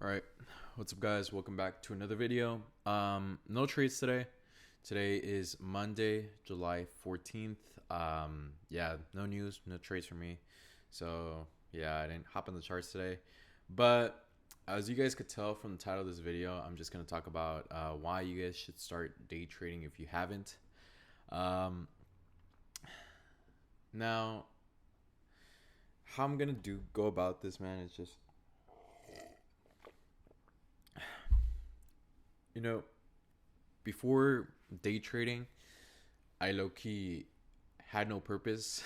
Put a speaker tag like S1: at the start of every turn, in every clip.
S1: All right, what's up, guys? Welcome back to another video. No trades today. Today is Monday, July 14th. Yeah, no news, no trades for me. So yeah, I didn't hop on the charts today. But as you guys could tell from the title of this video, I'm just gonna talk about why you guys should start day trading if you haven't. Um, Now, how I'm gonna go about this, man, is just you know before day trading, I low key had no purpose,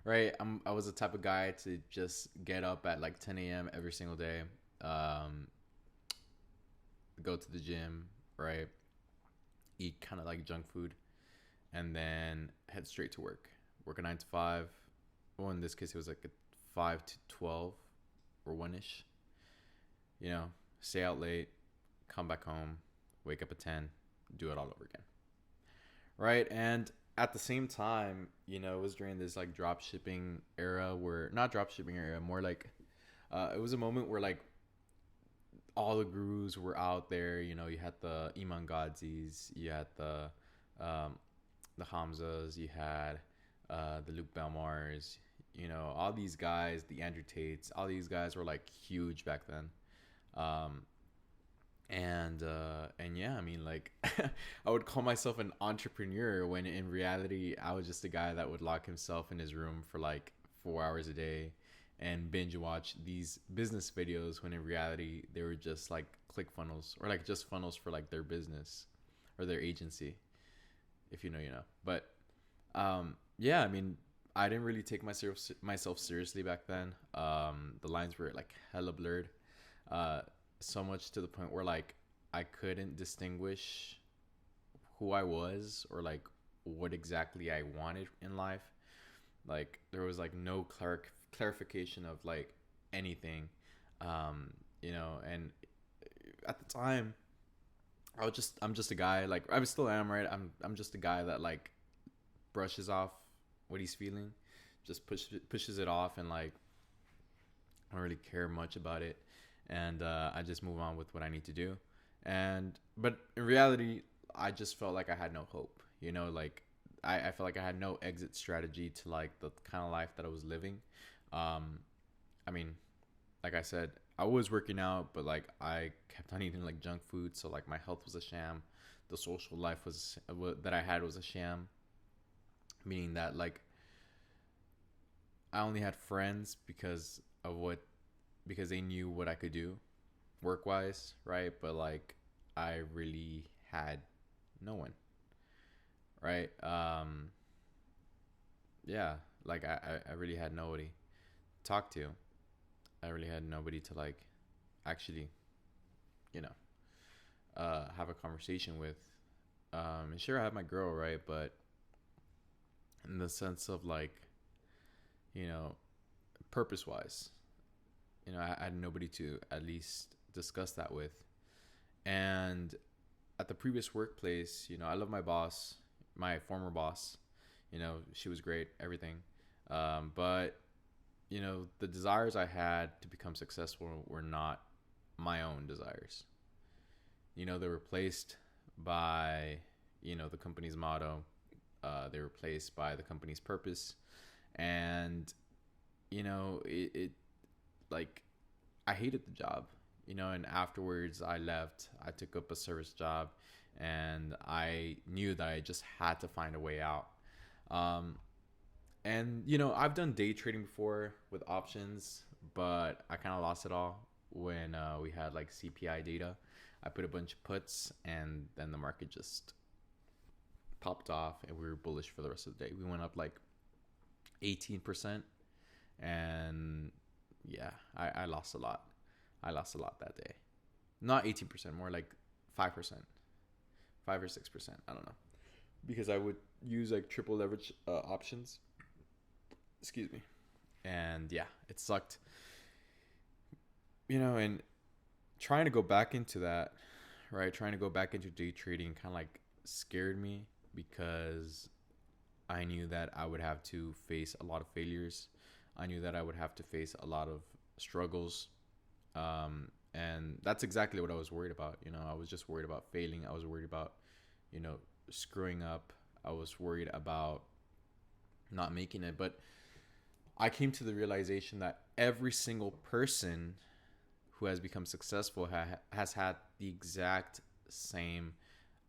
S1: right? I was the type of guy to just get up at like 10 a.m. every single day, um, go to the gym, right? Eat kind of like junk food, and then head straight to work. Work a 9 to 5. Well, in this case, it was like a 5 to 12 or 1 ish. Stay out late, come back home, wake up at 10, do it all over again, right? And at the same time, it was during this like drop shipping era, where not drop shipping era, more like it was a moment where like all the gurus were out there. You had the Iman Godzis, you had um, the Hamzas, you had the Luke Belmars, all these guys, the Andrew Tates, all these guys were like huge back then. Um, and yeah, I mean, like, I would call myself an entrepreneur when in reality I was just a guy that would lock himself in his room for like 4 hours a day and binge watch these business videos, when in reality they were just like click funnels, or like just funnels for like their business or their agency. If you know, you know. But yeah, I mean, I didn't really take myself seriously back then. The lines were like hella blurred, uh, so much to the point where like I couldn't distinguish who I was, or like what exactly I wanted in life. Like there was like no clarification of like anything, and at the time I'm just a guy, like I still am, right? I'm just a guy that like brushes off what he's feeling, just pushes it off, and like I don't really care much about it, and I just move on with what I need to do. And but in reality, I just felt like I had no hope. Like I felt like I had no exit strategy to like the kind of life that I was living. Um, I mean, like I said, I was working out, but like I kept on eating like junk food, so like my health was a sham. The social life that I had was a sham, meaning that like I only had friends because they knew what I could do work wise, right? But like I really had no one, right? Yeah, like I really had nobody to talk to. I really had nobody to like actually, you know, have a conversation with. And sure, I have my girl, right? But in the sense of like, you know, purpose wise, I had nobody to at least discuss that with. And at the previous workplace, I love my boss, my former boss. She was great, everything. But the desires I had to become successful were not my own desires. They were replaced by the company's motto. They were replaced by the company's purpose, and it like I hated the job. And afterwards I left. I took up a service job, and I knew that I just had to find a way out. Um, and I've done day trading before with options, but I kind of lost it all when we had like CPI data. I put a bunch of puts, and then the market just popped off, and we were bullish for the rest of the day. We went up like 18%, and yeah, I lost a lot. I lost a lot that day. Not 18%, more like 5%, 5 or 6%. I don't know, because I would use like triple leverage options. Excuse me. And yeah, it sucked. And trying to go back into that, right? Trying to go back into day trading kind of like scared me, because I knew that I would have to face a lot of failures. I knew that I would have to face a lot of struggles. And And that's exactly what I was worried about. You know, I was just worried about failing. I was worried about, you know, screwing up. I was worried about not making it. But I came to the realization that every single person who has become successful has had the exact same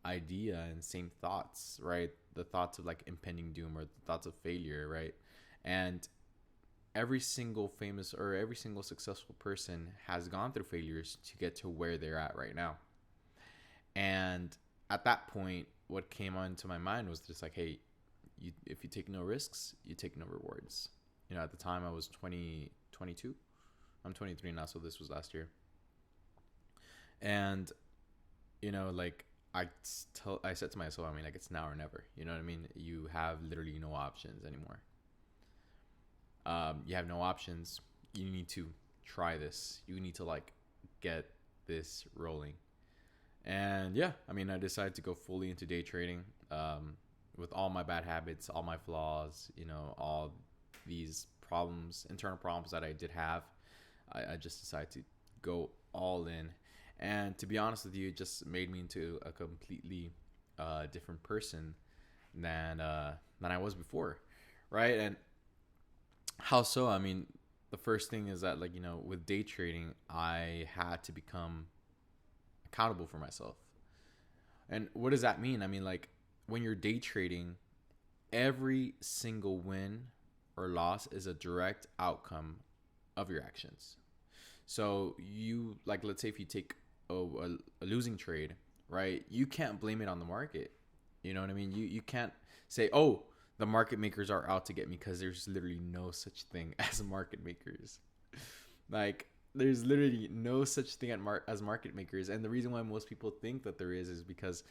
S1: idea and same thoughts, right? The thoughts of like impending doom or the thoughts of failure, right? And every single famous or every single successful person has gone through failures to get to where they're at right now. And at that point, what came onto my mind was just like, hey, if you take no risks, you take no rewards. You know, at the time I was 22. I'm 23 now, so this was last year. And, you know, like I said to myself, I mean, like, it's now or never. You know what I mean? You have literally no options anymore. You have no options. You need to try this. You need to like get this rolling. And yeah, I mean, I decided to go fully into day trading, with all my bad habits, all my flaws, you know, all these problems, internal problems that I did have. I just decided to go all in. And to be honest with you, it just made me into a completely different person than I was before, right? And how so? I mean, the first thing is that, like, you know, with day trading, I had to become accountable for myself. And what does that mean? I mean, like, when you're day trading, every single win or loss is a direct outcome of your actions. So you, like, let's say if you take a losing trade, right? You can't blame it on the market. You know what I mean? You can't say, oh, the market makers are out to get me, because there's literally no such thing as market makers. Like, there's literally no such thing as market makers. And the reason why most people think that there is because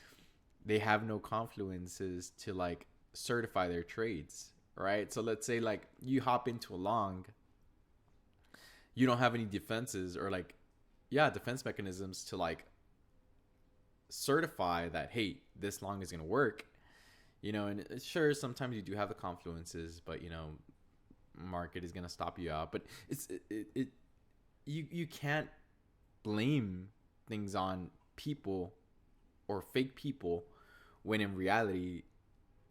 S1: they have no confluences to like certify their trades, right? So let's say like you hop into a long, you don't have any defenses or like, yeah, defense mechanisms to like certify that, hey, this long is going to work, you know. And sure, sometimes you do have the confluences, but you know, market is going to stop you out. But you can't blame things on people or fake people when in reality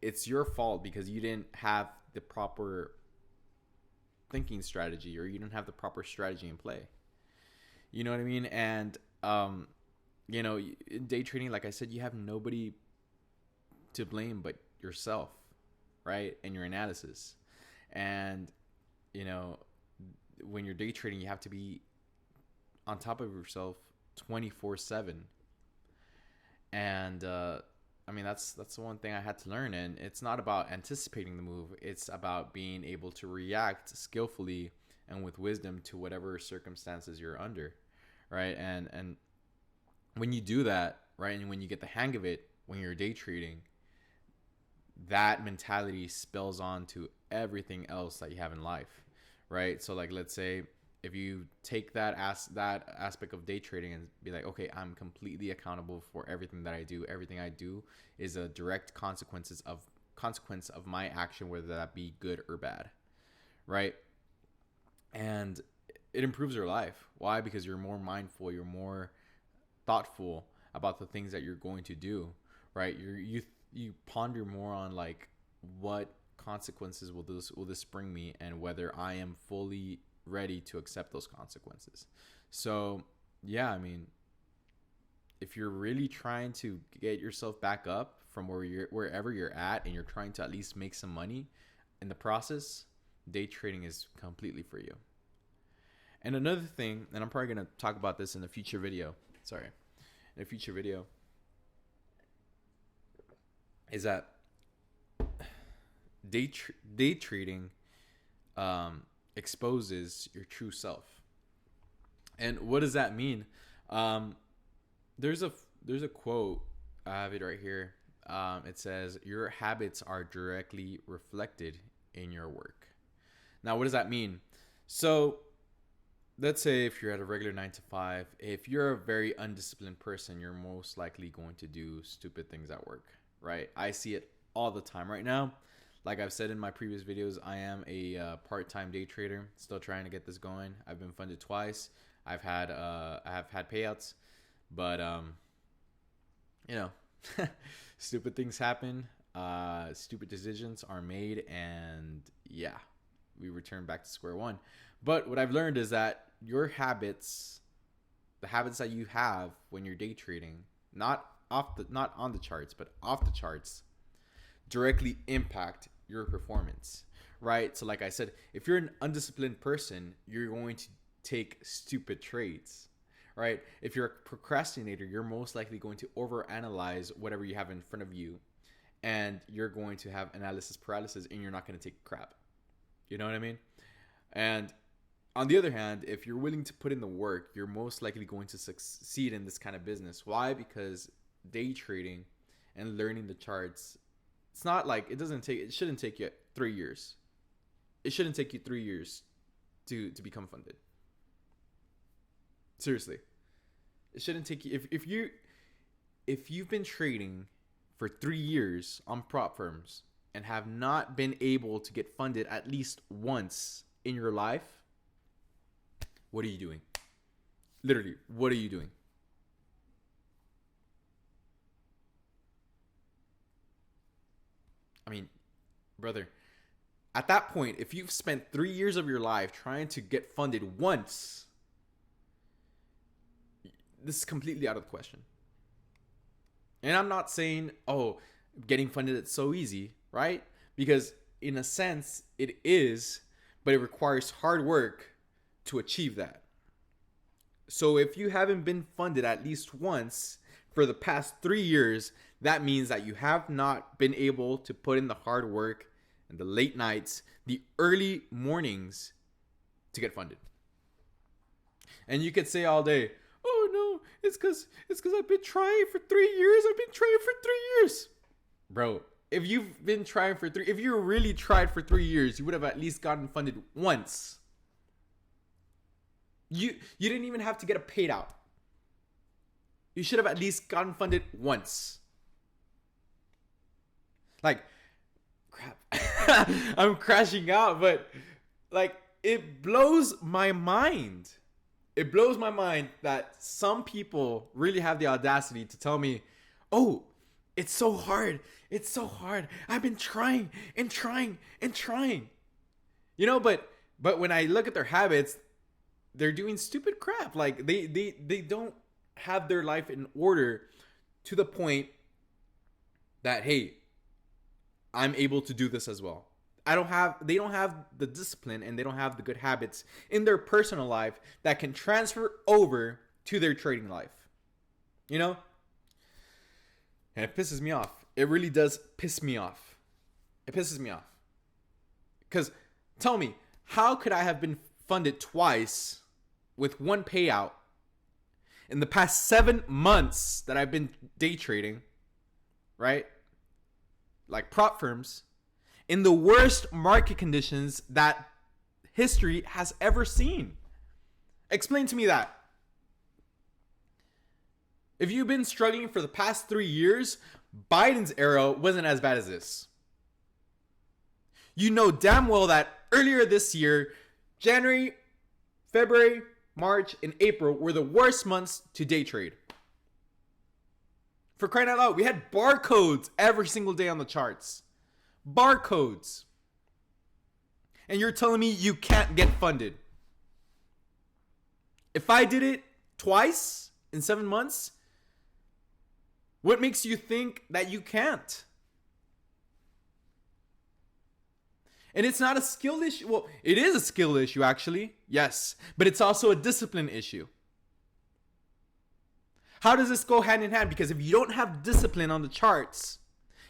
S1: it's your fault because you didn't have the proper thinking strategy, or you didn't have the proper strategy in play. You know what I mean? And you know, in day trading, like I said, you have nobody to blame but yourself, right? And your analysis. And you know, when you're day trading, you have to be on top of yourself 24/7. And I mean, that's the one thing I had to learn. And it's not about anticipating the move. It's about being able to react skillfully and with wisdom to whatever circumstances you're under, right? And when you do that, right, and when you get the hang of it, when you're day trading, that mentality spills on to everything else that you have in life, right? So like, let's say if you take that aspect of day trading and be like, okay, I'm completely accountable for everything that I do. Everything I do is a direct consequence of my action, whether that be good or bad, right? And it improves your life. Why? Because you're more mindful, you're more thoughtful about the things that you're going to do, right? You ponder more on like, what consequences will this bring me, and whether I am fully ready to accept those consequences. So yeah, I mean, if you're really trying to get yourself back up from wherever you're at, and you're trying to at least make some money in the process, day trading is completely for you. And another thing, and I'm probably going to talk about this in a future video, is that day trading exposes your true self. And what does that mean? There's a quote, I have it right here. It says, your habits are directly reflected in your work. Now, what does that mean? So let's say if you're at a regular 9 to 5, if you're a very undisciplined person, you're most likely going to do stupid things at work, right? I see it all the time right now. Like I've said in my previous videos, I am a part-time day trader, still trying to get this going. I've been funded twice. I have had payouts, but you know, stupid things happen. Stupid decisions are made, and yeah, we return back to square one. But what I've learned is that your habits, the habits that you have when you're day trading, not on the charts, but off the charts, directly impact your performance, right? So like I said, if you're an undisciplined person, you're going to take stupid trades, right? If you're a procrastinator, you're most likely going to overanalyze whatever you have in front of you, and you're going to have analysis paralysis, and you're not going to take crap. You know what I mean? And on the other hand, if you're willing to put in the work, you're most likely going to succeed in this kind of business. Why? Because day trading and learning the charts, it's not like it shouldn't take you 3 years. It shouldn't take you 3 years to become funded. Seriously. It shouldn't take you, if you've been trading for 3 years on prop firms and have not been able to get funded at least once in your life, what are you doing? Literally, what are you doing? I mean, brother, at that point, if you've spent 3 years of your life trying to get funded once, this is completely out of the question. And I'm not saying, oh, getting funded is so easy, right? Because in a sense, it is, but it requires hard work to achieve that. So if you haven't been funded at least once for the past 3 years, that means that you have not been able to put in the hard work and the late nights, the early mornings to get funded. And you could say all day, oh no, it's because I've been trying for 3 years. I've been trying for 3 years. Bro, if you've been trying for if you really tried for 3 years, you would have at least gotten funded once. You didn't even have to get a paid out. You should have at least gotten funded once. Like, crap. I'm crashing out, but like, it blows my mind. It blows my mind that some people really have the audacity to tell me, oh, it's so hard. It's so hard. I've been trying and trying and trying. You know, but when I look at their habits, they're doing stupid crap. Like they don't have their life in order to the point that, hey, I'm able to do this as well. They don't have the discipline, and they don't have the good habits in their personal life that can transfer over to their trading life. You know? And it pisses me off. It really does piss me off. It pisses me off. Because tell me, how could I have been funded twice with one payout in the past 7 months that I've been day trading, right? Like prop firms, in the worst market conditions that history has ever seen? Explain to me that. If you've been struggling for the past 3 years, Biden's era wasn't as bad as this. You know damn well that earlier this year, January, February, March, and April were the worst months to day trade. For crying out loud, we had barcodes every single day on the charts. Barcodes. And you're telling me you can't get funded. If I did it twice in 7 months, what makes you think that you can't? And it's not a skill issue. Well, it is a skill issue, actually. Yes. But it's also a discipline issue. How does this go hand in hand? Because if you don't have discipline on the charts,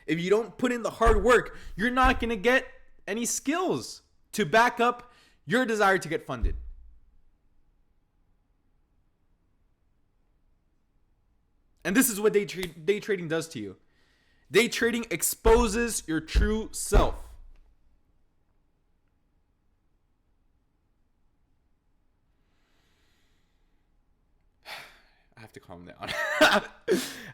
S1: if you don't put in the hard work, you're not going to get any skills to back up your desire to get funded. And this is what day trading does to you. Day trading exposes your true self. I have to calm down. I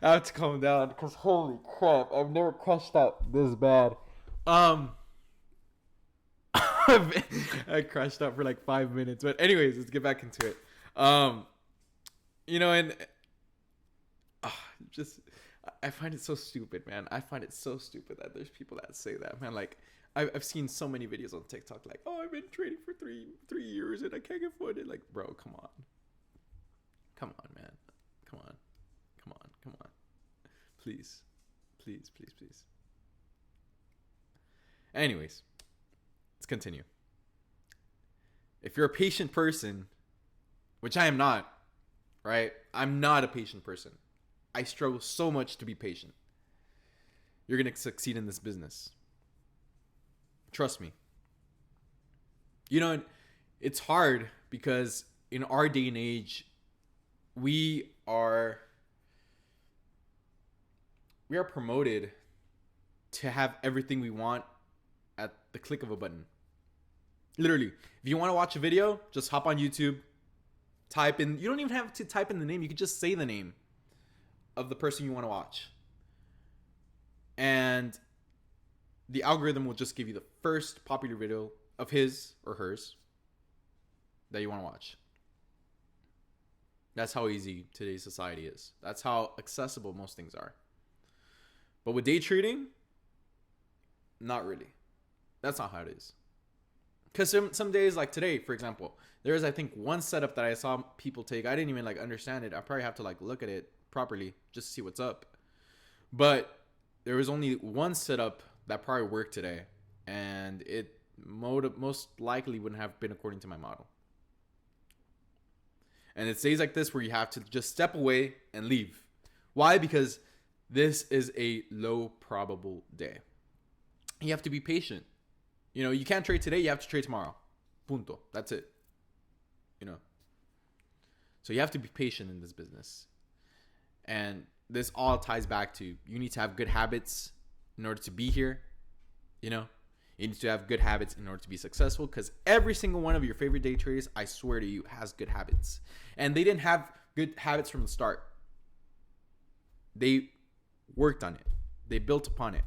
S1: have to calm down because holy crap, I've never crashed out this bad. I crashed out for like 5 minutes. But anyways, let's get back into it. um, and just I find it so stupid, man. I find it so stupid that there's people that say that, man. Like I've seen so many videos on TikTok, like, oh, I've been trading for three years and I can't get funded. Like, bro, come on, man, come on, please. Anyways, let's continue. If you're a patient person, which I am not, right? I'm not a patient person. I struggle so much to be patient. You're going to succeed in this business. Trust me. It's hard because in our day and age, we are promoted to have everything we want at the click of a button. Literally, if you want to watch a video, just hop on YouTube, type in, you don't even have to type in the name, you could just say the name of the person you want to watch. And the algorithm will just give you the first popular video of his or hers that you want to watch. That's how easy today's society is. That's how accessible most things are. But with day trading, not really. That's not how it is. Because some days, like today, for example, there is, I think, one setup that I saw people take. I didn't even understand it. I probably have to look at it properly just to see what's up. But there was only one setup that probably worked today, and it most likely wouldn't have been according to my model. And it's days like this where you have to just step away and leave. Why? Because this is a low probable day. You have to be patient. You can't trade today, you have to trade tomorrow. Punto. That's it. So you have to be patient in this business. And this all ties back to, you need to have good habits in order to be here. You need to have good habits in order to be successful, because every single one of your favorite day traders, I swear to you, has good habits. And they didn't have good habits from the start. They worked on it. They built upon it.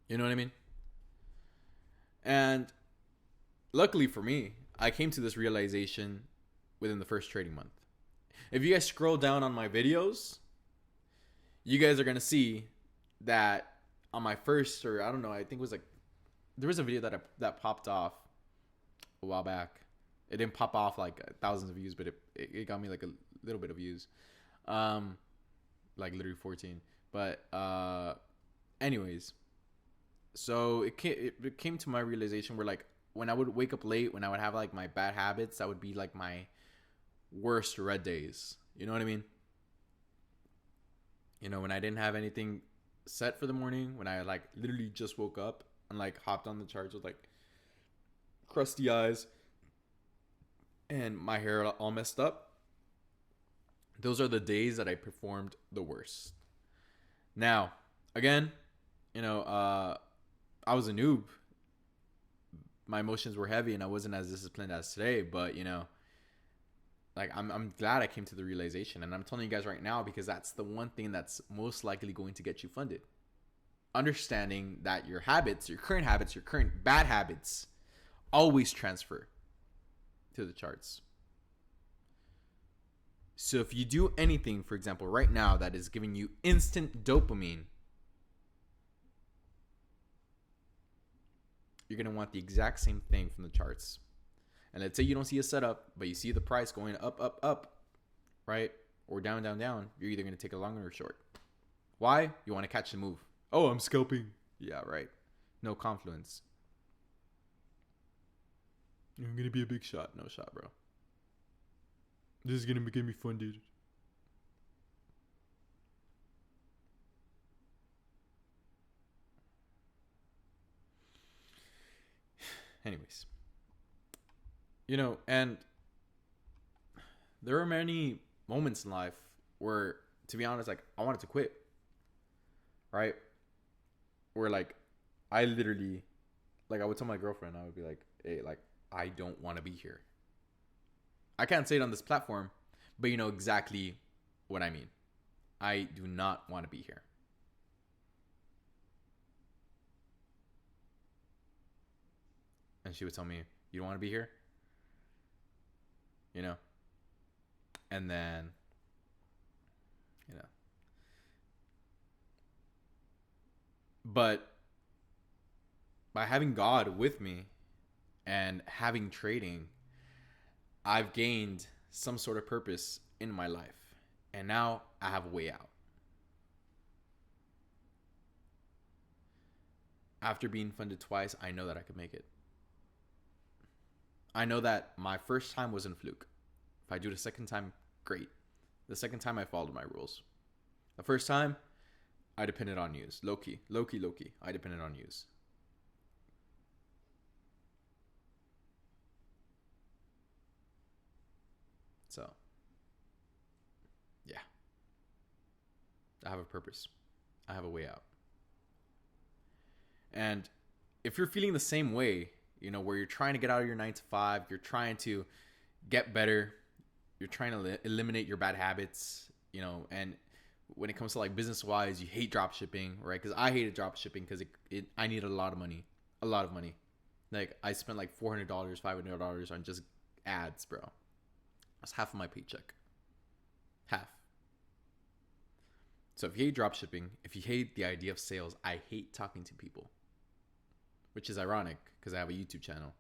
S1: You know what I mean? And luckily for me, I came to this realization within the first trading month. If you guys scroll down on my videos, you guys are going to see that on my first, or I don't know, I think it was there was a video that popped off a while back. It didn't pop off thousands of views, but it got me a little bit of views. Literally 14. But anyways, so it came to my realization where when I would wake up late, when I would have my bad habits, that would be my worst red days. You know what I mean? When I didn't have anything set for the morning, when I literally just woke up and hopped on the charts with crusty eyes and my hair all messed up. Those are the days that I performed the worst. Now, again, I was a noob. My emotions were heavy and I wasn't as disciplined as today, but I'm glad I came to the realization, and I'm telling you guys right now because that's the one thing that's most likely going to get you funded. Understanding that your habits, your current bad habits always transfer to the charts. So if you do anything, for example, right now that is giving you instant dopamine, you're going to want the exact same thing from the charts. And let's say you don't see a setup, but you see the price going up, right? Or down. You're either going to take a long or a short. Why? You want to catch the move. Oh, I'm scalping. Yeah, right. No confluence. I'm going to be a big shot. No shot, bro. This is going to get me funded. Anyways. And there are many moments in life where, to be honest, I wanted to quit. Right? Where I literally, I would tell my girlfriend, I would be like, hey, I don't want to be here. I can't say it on this platform, but you know exactly what I mean. I do not want to be here. And she would tell me, you don't want to be here? And then, you know, but by having God with me and having trading, I've gained some sort of purpose in my life. And now I have a way out. After being funded twice, I know that I could make it. I know that my first time wasn't a fluke. If I do it a second time, great. The second time I followed my rules. The first time, I depended on news. Low key. I depended on news. So, yeah. I have a purpose. I have a way out. And if you're feeling the same way, you know, where you're trying to get out of your 9 to 5, you're trying to get better, you're trying to eliminate your bad habits, you know, and when it comes to like business wise, you hate drop shipping, right? Because I hated drop shipping because I needed a lot of money. Like I spent like $400, $500 on just ads, bro. That's half of my paycheck. Half. So if you hate drop shipping, if you hate the idea of sales, I hate talking to people. Which is ironic because I have a YouTube channel.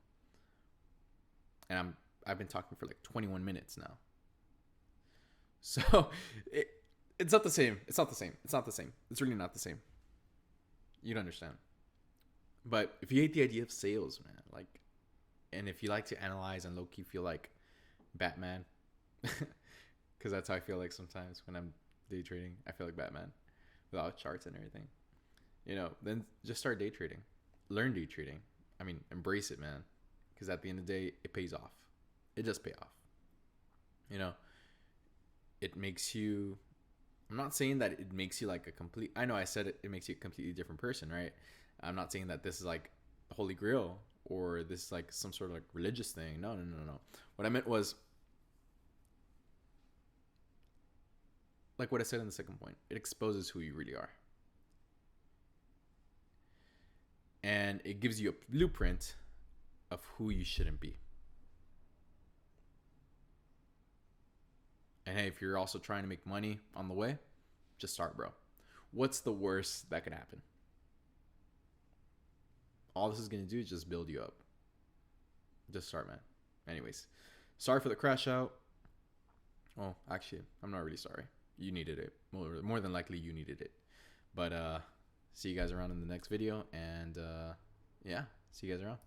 S1: And I've been talking for like 21 minutes now. So it's not the same. It's really not the same. You'd understand. But if you hate the idea of sales, man, like, and if you like to analyze and low-key feel like Batman, because that's how I feel like sometimes when I'm day trading, I feel like Batman without charts and everything, you know, then just start day trading. Learn day trading. I mean, embrace it, man, because at the end of the day, it pays off. It does pay off. You know, it makes you, I'm not saying that it makes you like a complete, I know I said it makes you a completely different person, right? I'm not saying that this is like the Holy Grail or this is like some sort of like religious thing. No. What I meant was, like what I said in the second point, it exposes who you really are. And it gives you a blueprint of who you shouldn't be. And hey, if you're also trying to make money on the way, just start, bro. What's the worst that could happen? All this is going to do is just build you up. Just start, man. Anyways, sorry for the crash out. Well, actually, I'm not really sorry. You needed it. More than likely, you needed it. But see you guys around in the next video. And yeah, see you guys around.